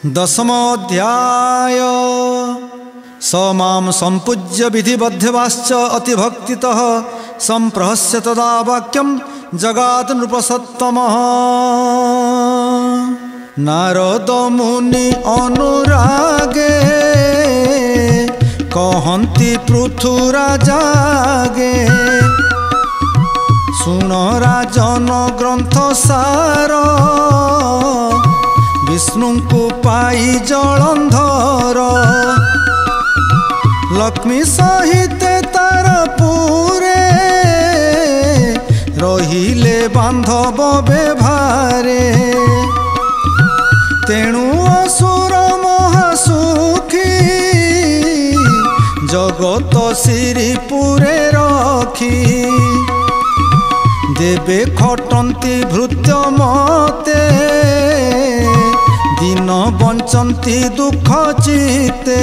दशमोऽध्याय स मां सम्पूज्य विधिबद्धवाश्च अतिभक्तितः सम्प्रहस्य तदा वाक्यं जगात् नृपसत्तमः। नारद मुनि अनुरागे कहन्ति पृथुराजागे शुण राजन ग्रंथ सार विष्णु को पाई जलंधर लक्ष्मी सहित तार पूरे रहिले बांधव व्यवहारे तेणु असुर महासुखी जगत श्रीपुरे रखी देवे खटंती भृत्य मते दिन बंचंती दुख चिते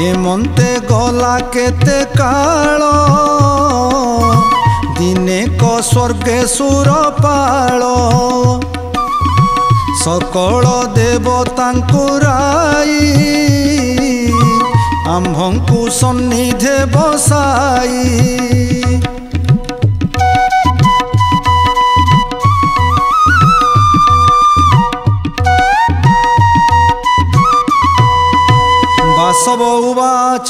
एमंते गला केते काल दिने क स्वर्गे सुरपाल सकल देवतांकु राई आम्भंकु सन्निधे बसाई वासव उवाच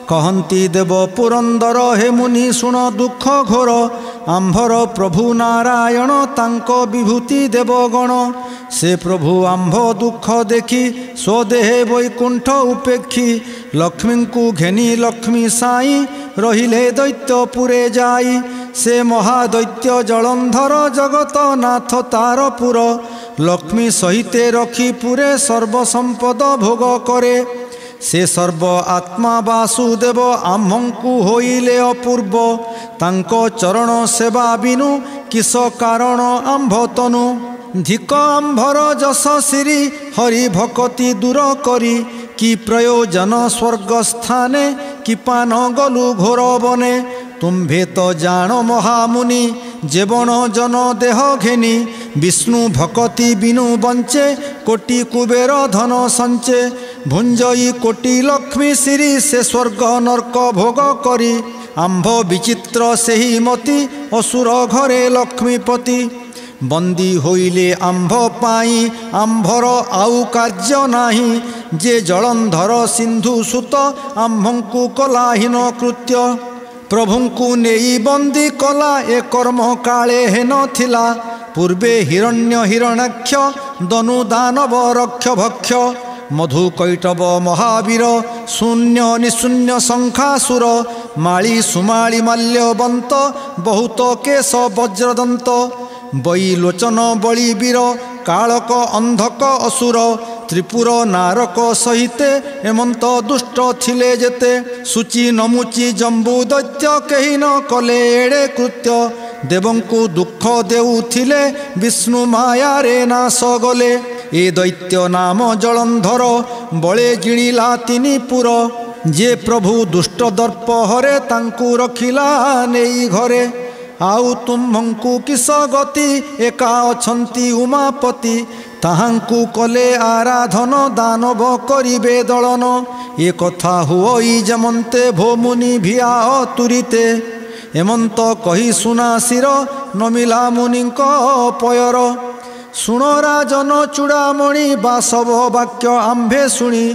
कहन्ति देव पुरंदर हे मुनि शुण दुख घोर आंभर प्रभु नारायण तांको विभूति देवगण से प्रभु आंभ दुख देखी स्वदेहे वैकुंठ उपेक्षी लक्ष्मी को घेनी लक्ष्मी साई रहिले दैत्यपुरे जाई से महादैत्य जलंधर जगत नाथ तारपुर लक्ष्मी सहिते रखी पुरे सर्वसंपद भोग करे से सर्व आत्मा वासुदेव आम्भंकु होइले अपूर्व तांको चरण सेवा बिनु किस कारण आंभ तनु धिक आंभर जस श्री हरि भक्ति दूर करी कि प्रयोजन स्वर्ग स्थाने कि पान गलु घोर बने तुम्भे तो जान महामुनि जेवण जन देह घेनी विष्णु भक्ति बिनु बंचे कोटि कुबेर धन संचे भुंजई कोटि लक्ष्मी श्री से स्वर्ग नर्क भोग करी आंभ विचित्र सेहि मति असुर घरे लक्ष्मीपति बंदी होइले आंभ पाई आंभर आउ कार्य नाही जे जलंधर सिंधु सुत आंभंकु कलाहीन कृत्य प्रभुंकु नेई बंदी कला ए कर्म काले हेन थिला पूर्वे हिरण्य हिरणाक्ष दनु दानव रक्ष भक्ष मधु कैटव महावीर शून्य निशून्य शंखासुर माली सुमाली माल्यवंत बहुत केश वज्रदंत बैलोचन बलिवीर कालक अंधक असुर त्रिपुर नारक सहिते हेमंत दुष्ट थिले जेते सूची नमुची जम्बू दैत्य केही न कले एड़े कृत्य देवंकु दुख देउथिले विष्णु माया रे नाश गले ए दैत्य नाम जलंधर बळे जिणिला तिनि पुर जे प्रभु दुष्ट दर्प हरे तांकु रखिला नेई घरे आउ तुम्भंकु किस गति एका अछंती उमापति ताहांकु कले आराधन दानव करिबे दलन ए कथा हुई जमन्ते भोमुनि भिया तुरिते एमंत कही सुना शिर नमिला मुनिंक पयर शुण राजन चूड़ामणि बासव वाक्य आंभे शुणी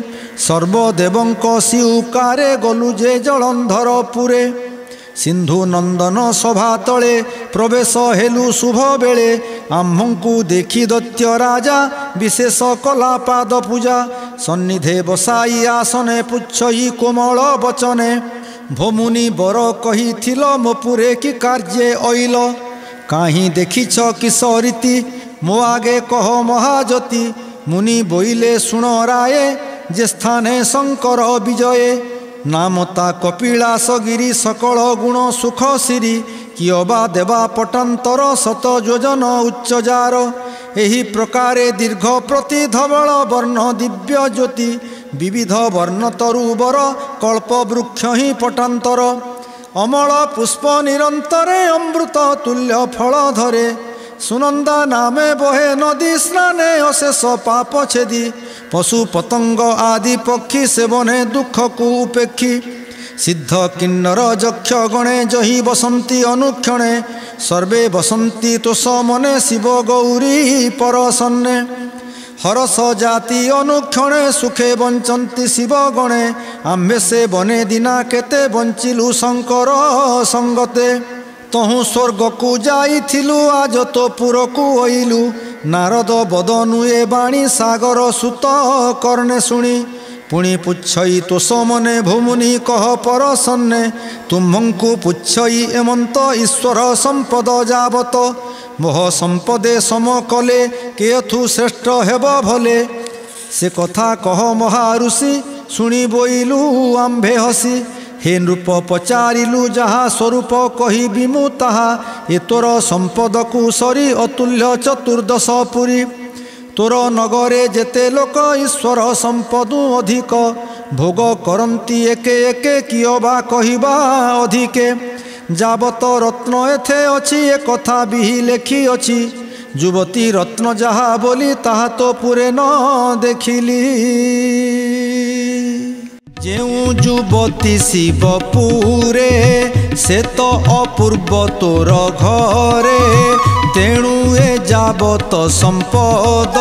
सर्वदेवंक सिउकारे गलु जे जलंधर पुरे सिंधु नंदन सभा तले प्रवेश हेलु शुभ बेले आम्भंकु देखी दैत्य राजा विशेष कला पाद पूजा सन्निधे बसाई आसने पुच्छई कोमल बचने भोमुनि बर कही थिल मोपुरे कि कार्ये अइल काहीं देखिछ किस रीति मो आगे कह महाज्योति मुनि बोइले शुण राये जे स्थाने शंकर विजये नामता कपिलास गिरी सकल गुण सुख सिरी कियबा देवा पटांतर शत योजन उच्चजार एही प्रकारे दीर्घ प्रति धवल वर्ण दिव्य ज्योति विविध वर्ण तरुबर कल्प वृक्ष ही पटांतर अमल पुष्प निरंतरे अमृत तुल्य फल धरे सुनंदा नामे बहे नदी स्नाने अशेष पाप छेदी पशु पतंग आदि पक्षी सेवने दुख को उपेक्षी सिद्ध किन्नर यक्ष गणे जही बसंती अनुक्षणे सर्वे बसंती तोष मने शिव गौरी परसन्ने हरस जाति अनुक्षणे सुखे बंचंती शिव गणे आम्भे से बने दिना केते बंचिलु शंकर संगते तहु स्वर्ग को जाइथिलु आज तो पुर को ओइलु नारद बदनुए बाणी सागर सुत कर्णे शुणी पुणी पुछई तोष मने भूमुनि कह परसन्ने तुम्हंकु पुछई एमंत ईश्वर संपद जावत मोह संपदे सम कले केथु श्रेष्ठ हेब भले से कथा कह महाऋषि शुणी बोइलु आम्भे हसी हे नृप पचारिलु जहा स्वरूप कहिबि मु ताहा ए तोर संपद को सरी अतुल्य चतुर्दश पुरी तोर नगरे जेते लोक ईश्वर संपदु अधिक भोग करंती एके एके कियो बा कहिबा अधिके जाबत रत्न एथे अछि ए कथा बिहि लेखी अछि युवती रत्न जहा बोली ताहा तो पुरे न देखिली जेउ युवती शिवपुरे से तो अपूर्व तोर घरे तेणु ए जाबत संपद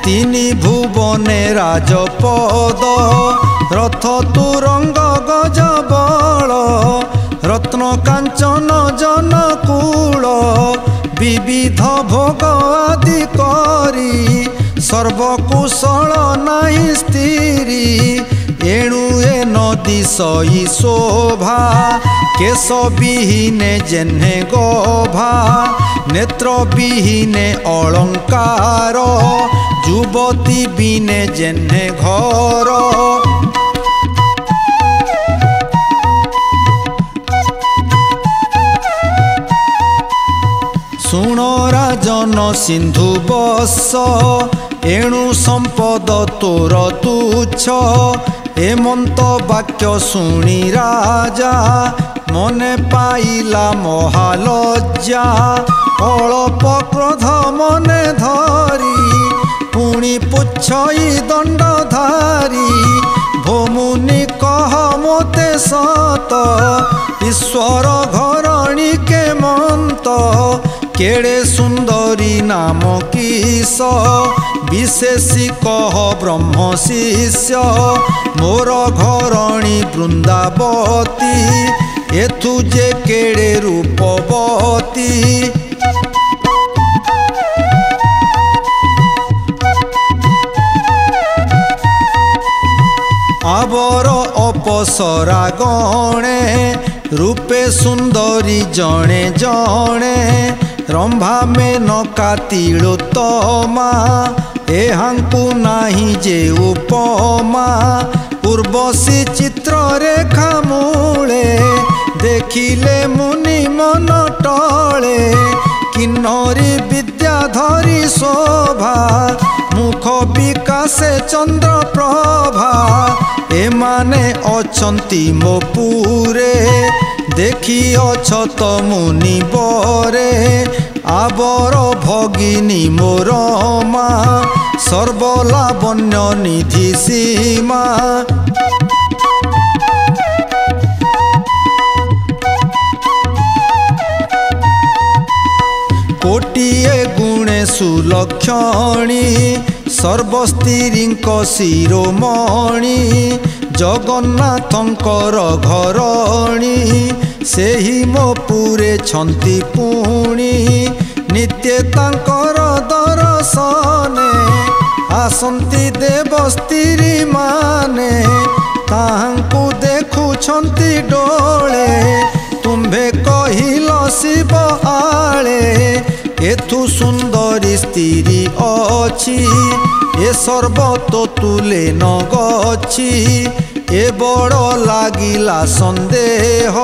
तिनि भुवने राजपद रथ तुरंग गजबल रत्न कांचन जनकूल विविध भोग आदि करी सर्वकुशल नाही स्त्री एणु ए नदी सई शोभा केश विहीने जेन्हे गोभा नेत्र विहीने अलंकार युवती बिने जेन्हे घर शुण राजन सिंधु बस एणु संपद तोर तुच्छ एमंत वाक्य शुणी राजा मने पाइला महालज्जा अल्प क्रोध मने धरी पुणी पुछई दंडधारी भोमुनि कह मोते सत ईश्वर घरणी के मंत केड़े सुंदरी नाम किस विशेषी कह ब्रह्म शिष्य मोर घरणी वृंदावती एथु जे केड़े रूपवती आवर अपसरा गणे रूपे सुंदरी जणे जणे रंभा में नका तिलोत्तमा एहांकु नाही जे उपमा उर्वशी चित्र रेखा मूले देखिले मुनि मन टले किन्नरी विद्याधरी शोभा मुख विकासे चंद्र प्रभा एमाने अछंती मो पुरे देखी अछत मुनि बरे आबर भगिनी मोर मा सर्वलावण्य निधि सीमा कोटिए गुणे सुलक्षणी सर्वस्त्रींक शिरोमणि जगन्नाथंकर घरणी सेही मो पुरे छंती पुणी नित्य तांकर दर्शने आसंती देवस्त्री माने ताहांकु देखुछंती डोळे तुम्भे कहिल शिव आळे एथु सुंदरी स्त्री अछि ए सर्वत तुले न गछि ए बड़ लागिला संदेह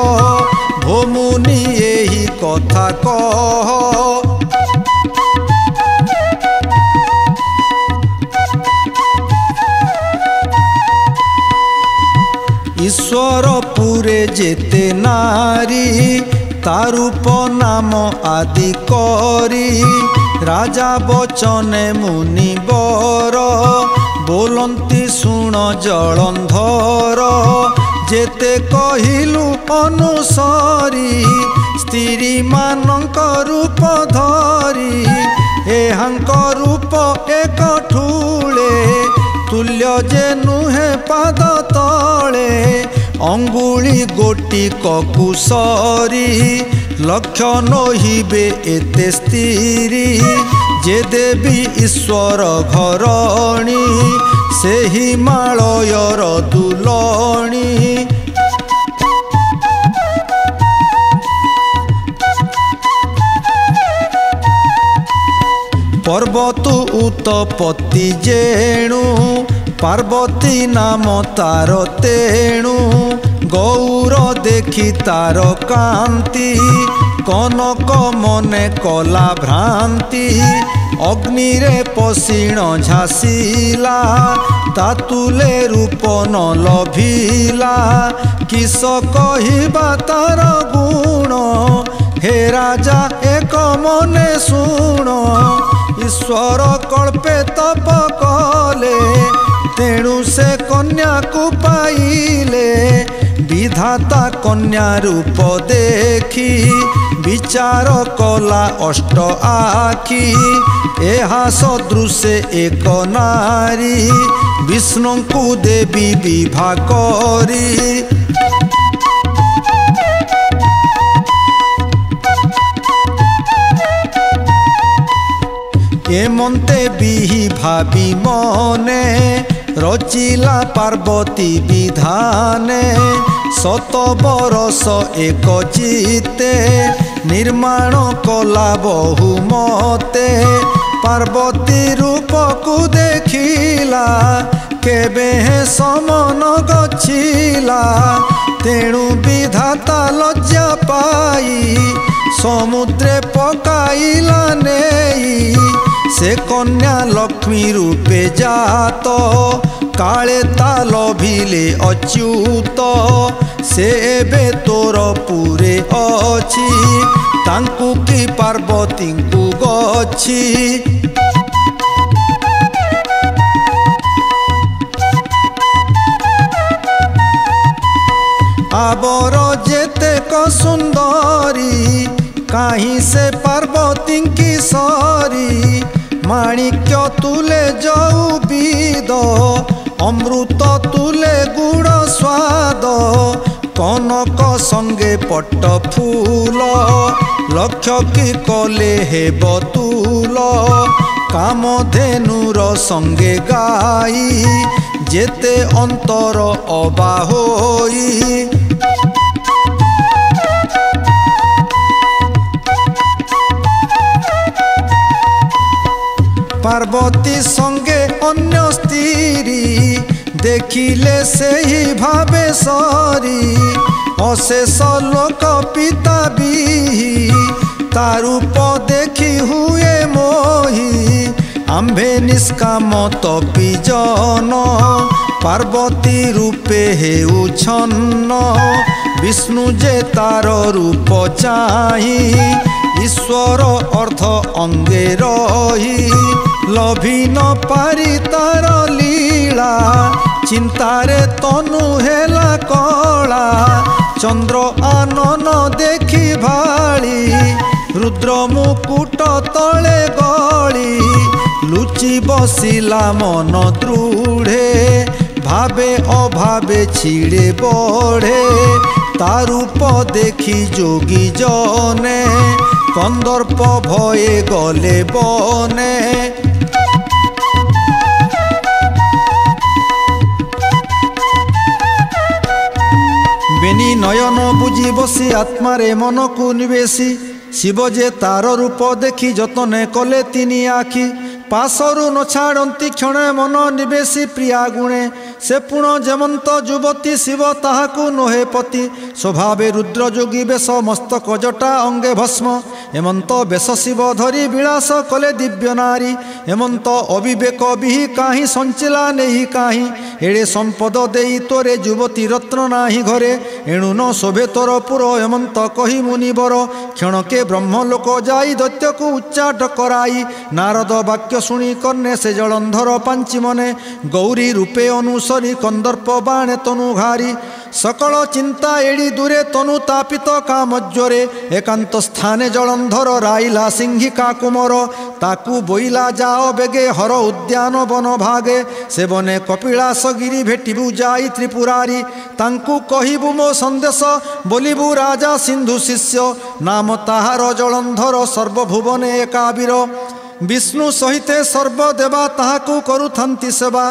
भोमुनि एही कथा कह ईश्वर पुरे जेते नारी तारूप नाम आदि करी राजा बचने मुनिवर बोलंती शुण जलंधर जेते कहिलु अनुसरी स्त्री मानक रूप धरी एहांक रूप एक ठूले तुल्य जे नुहे पाद तले अंगुली गोटी कुसरी लक्ष्य नहिबे एते स्त्री जे देवी ईश्वर घरणी से हिमालयर दुलणी पर्वत उत्पत्ति जेणु पार्वती नाम तार तेणु गौर देखी तार कांति कनक मने कला भ्रांति अग्नि रे पसीण झासिला तातुले रूप न लभिला किस कहिबा तार गुण हे राजा एक मने शुण ईश्वर कल्पे तप कले तेणु से कन्या को पाइले विधाता कन्या रूप देखी विचार कला अष्ट आखि एहा सदृशे एक नारी विष्णु को देवी विभा करी एमंते बिहि भावी मने रचिला पार्वती विधाने शत बरस एक चिते निर्माण कला बहुमते पार्वती रूप को देखिला केबे समन गछिला तेणु विधाता लज्जा पाई समुद्रे पकाइला नेई से कन्या लक्ष्मी रूपे जात काले ता लभिले अच्युत से एबे तोर पुरे अछि तांकु की पार्वती को गछि आबर जेते को सुंदरी काहीं से पार्वती की सरी माणिक्य तुले जाऊ बीद अमृत तुले गुड़ स्वाद कनक संगे पट्ट फूल लक्ष्य की कले हे बतूल कामधेनुर संगे गाई जेते अंतर अबा होई पार्वती संगे अन्य स्त्री देखिले से ही भावे सरी अशेष लोक पिता भी तारूप देखी हुए मोही आम्भे निष्काम तपी जन पार्वती रूपे हेउ छन्न विष्णु जे तार रूप चाही ईश्वर अर्थ अंगे रही लभी न पारी तार लीला चिंतारे तनु हेला कला चंद्र आनन देखी भाली रुद्र मुकुट तले गली लुचि बसिला मन दृढ़े भावे अभावे छिड़े बढ़े तारूप देखी जोगी जने कंदर्प भये गले बने बेनी नयन बुझी बसी आत्मारे मन को निवेशी शिव जे तार रूप देखी जतने कले तिनी आखि पासरु न छाड़ती क्षणे मन निवेशी प्रिया गुणे से पुण जेमंत युवती शिव ताहाकु नोहे पति स्वभावे रुद्र जोगी बेश मस्तक जटा अंगे भस्म एमंत बेश शिव धरी विलास कले दिव्य नारी एमंत अविवेक बिहि काहि संचिला नहीं काहि एड़े संपद देई तोरे युवती रत्न नाही घरे एणु न शोभे तोर पुर एमंत कही मुनिवर क्षणके ब्रह्मलोक जाई दैत्य को उच्चाट कराई नारद वाक्य शुणी कर्णे से जलंधर पांची मने गौरी रूपे अनुसरी कंदर्प बाणे तनु घारी सकल चिंता एड़ी दूरे तनु तापित कामज्वरे एकांत स्थाने जलंधर राइला सिंहिका कुमर ताकू बोइला जाओ बेगे हर उद्यान वन भागे से बने कपिलास गिरी भेटिबु जाई त्रिपुरारी तांकू कहिबु मो संदेश बोलिबु राजा सिंधु शिष्य नाम ताहार जलंधर सर्वभुवने एकाबीर विष्णु सहिते सर्वदेवा ताहाकू करुथंती सेवा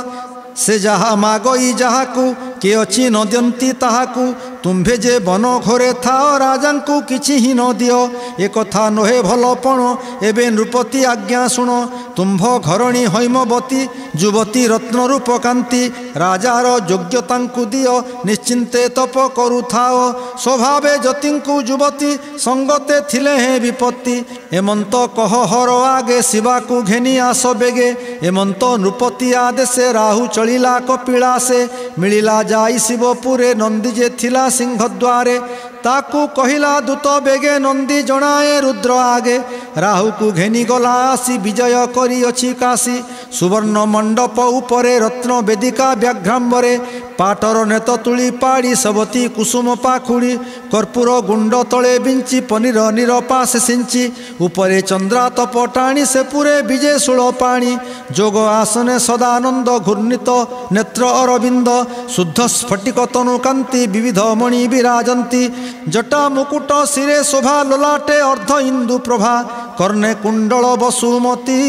से जहा मागई जहाकू के अच्छी न दियंती ताहाकू तुम्भे जे बन घरे थाओ राजांकू किछि ही न दियो ए कथा नहे भलपण एबे नृपति आज्ञा शुण तुम्भ घरणी हैमवती युवती रत्न रूप कांति राजार योग्यतांकू दियो निश्चिंते तप करुथाओ स्वभावे जतिंकू युवती संगते थिले हे विपत्ति एमंत कह हर आगे शिवाकू घेनी आस बेगे एमंत नृपति आदेशे राहु चलिला कपिलासे मिलिला जाई शिवपुरे नंदी जे थिला सिंहद्वारे ताकू कहिला दूत बेगे नंदी जणाए रुद्र आगे राहु को घेनी गला आसी विजय करी अछि काशी सुवर्ण मंडप उपरे रत्न वेदिका व्याघ्रांबरे पाटर नेत तुली पाड़ी सबती कुसुम पाखुड़ी कर्पूर गुंड तले बिंची पनीर निरपा से सिंची उपरे चंद्रातप टाणी से पूरे विजय शूल पाणी जोग आसने सदानंद घूर्णित नेत्र अरविंद शुद्ध स्फटिक तनु कांति विविध मणि विराजंती जटा मुकुट शिरे शोभा ललाटे अर्ध इंदु प्रभा कर्णे कुंडल वसुमती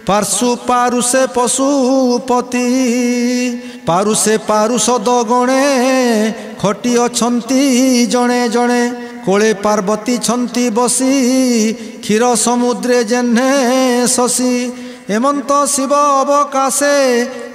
पार्शु पारुषे पशुपति पारुषे पारुषद गणे खटी अछंती जणे जणे कोले पार्वती छंती बसी क्षीर समुद्रे जेन्हे शशी एमंत शिव अवकाशे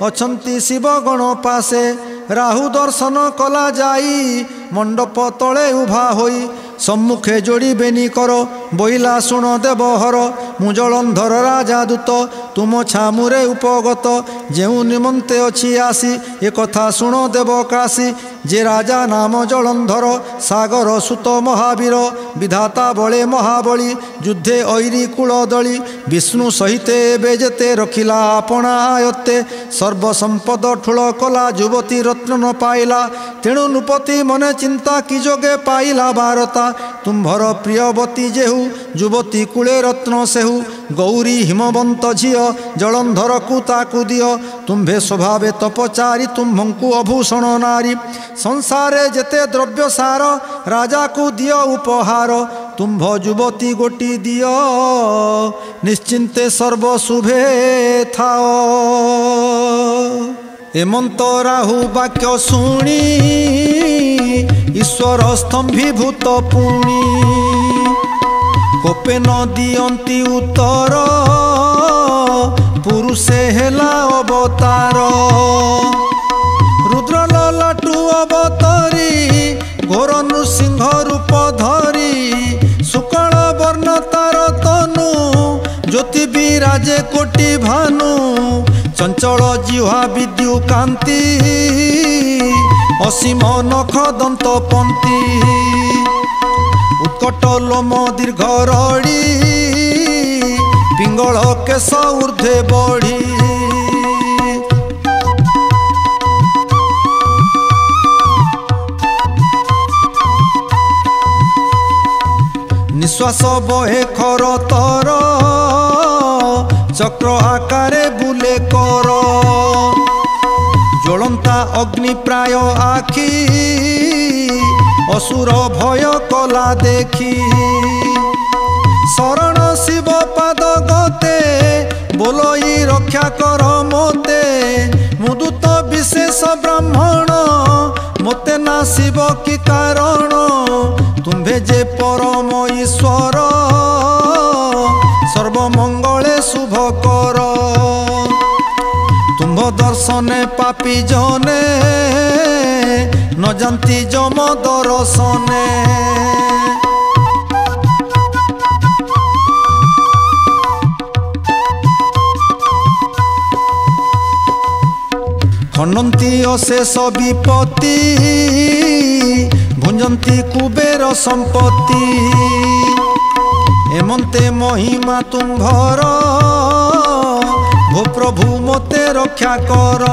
अछंती शिव गण पासे राहु दर्शन कला जाई मंडप तले उभा होई सम्मुखे जोड़ी बेनी कर बोइला शुण देवहर मु जलंधर राजा दूत तुम छामुरे उपगत जेउ निमंते अछि आसी ए कथा शुण देव काशी जे राजा नाम जलंधर सागर सुत महावीर विधाता बले महाबली युद्धे ऐरी कुलदली विष्णु सहिते बेजते रखिला आपणा आयत्ते सर्वसंपद ठुल कला युवती रत्न न पाइला तेणु नृपति मने चिंता कि जोगे पाइला वारता तुम्भर प्रियवती जेहु युवती कूले रत्न सेहु गौरी हिमवंत झियो जलंधर को ताकू दियो तुम्भे स्वभावे तपचारी तुम्भंकु अभूषण नारी संसारे जेते द्रव्य सार राजा को दियो उपहार तुम्भ युवती गोटी दियो निश्चिंते सर्व शुभे थाओ एमंत राहु वाक्य शुणी ईश्वर स्तंभीभूत पुणी कोपे न दियंती उत्तर पुरुषे हेला अवतार रुद्र ललाटू अवतरी घोर नृसिंह रूप धरी शुक्ल वर्ण तार तनु ज्योति विराजे कोटि भानु चंचल जिह्वा विद्यु कांति असीम नख दंत पंती उत्कट लोम दीर्घ रड़ी पिंगल केश ऊर्ध्वे बढ़ी निश्वास बहे खर तर चक्र आकारे बुले कर ज्वलंता अग्नि प्राय आखि असुर भय कला देखी शरण शिव पाद गते बोलई रक्षा कर मोते मुदुत विशेष ब्राह्मण मोते ना शिव की कारण तुम्भे जे परम ईश्वर सर्वमंगले शुभ कर तुम्भ दर्शने पापी जने न जानती जम दर्शने ଖଣ୍ଡନ୍ତି ଅଶେଷ ବିପତ୍ତି ଭୁଞ୍ଜନ୍ତି କୁବେର ସମ୍ପତ୍ତି। ଏମନ୍ତେ ମହିମା ତୁମ୍ଭର ଭୋ ପ୍ରଭୁ ମୋତେ ରକ୍ଷା କର।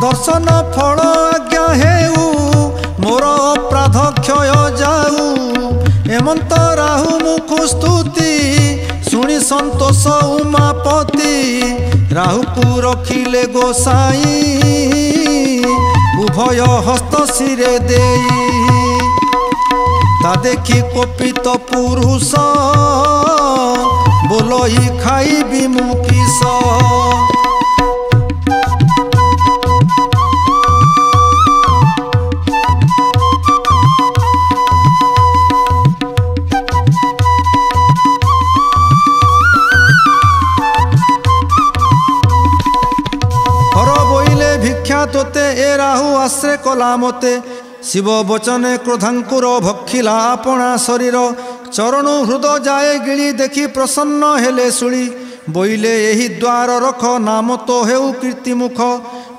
ଦର୍ଶନ ଫଳ ଆଜ୍ଞା ହେଉ ମୋର ଅପରାଧ କ୍ଷୟ ଯାଉ। ଏମନ୍ତ ରାହୁ ମୁଖୁ ସ୍ତୁତି ଶୁଣି ସନ୍ତୋଷ ଉମାପତି। ରାହୁକୁ ରଖିଲେ ଗୋସାଇଁ ଉଭୟ ହସ୍ତ ଶିରେ ଦେଇ। ତା ଦେଖି କୋପିତ ପୁରୁଷ ବୋଲଇ ଖାଇବି ମୁଁ କିସ। ତୋତେ ଏ ରାହୁ ଆଶ୍ରୟ କଲା ମୋତେ। ଶିବ ବଚନେ କ୍ରୋଧାଙ୍କୁର ଭକ୍ଷିଲା ଆପଣା ଶରୀର। ଚରଣୁ ହୃଦ ଯାଏ ଗିଳି ଦେଖି ପ୍ରସନ୍ନ ହେଲେ ଶୁଳି। ବୋଇଲେ ଏହି ଦ୍ୱାର ରଖ ନାମ ତ ହେଉ କୀର୍ତ୍ତିମୁଖ।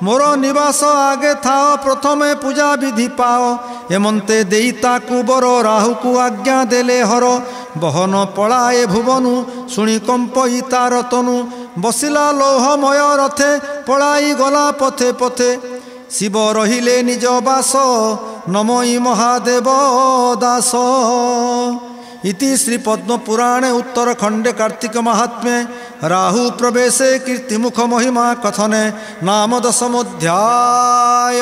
ମୋର ନିବାସ ଆଗେ ଥାଅ ପ୍ରଥମେ ପୂଜା ବିଧି ପାଅ। ଏମନ୍ତେ ଦେଇ ତାକୁ ବର ରାହୁକୁ ଆଜ୍ଞା ଦେଲେ ହର। ବହନ ପଳାଏ ଭୁବନୁ ଶୁଣି କମ୍ପଇ ତାର ତନୁ। ବସିଲା ଲୌହମୟ ରଥେ ପଳାଇ ଗଲା ପଥେ ପଥେ। ଶିବ ରହିଲେ ନିଜ ବାସ ନମଇ ମହାଦେବ ଦାସ। इति श्री पद्म पुराणे उत्तरखंडे कार्तिक महात्म्ये राहु प्रवेशे कीर्तिमुख महिमा कथने नाम 10 अध्याय।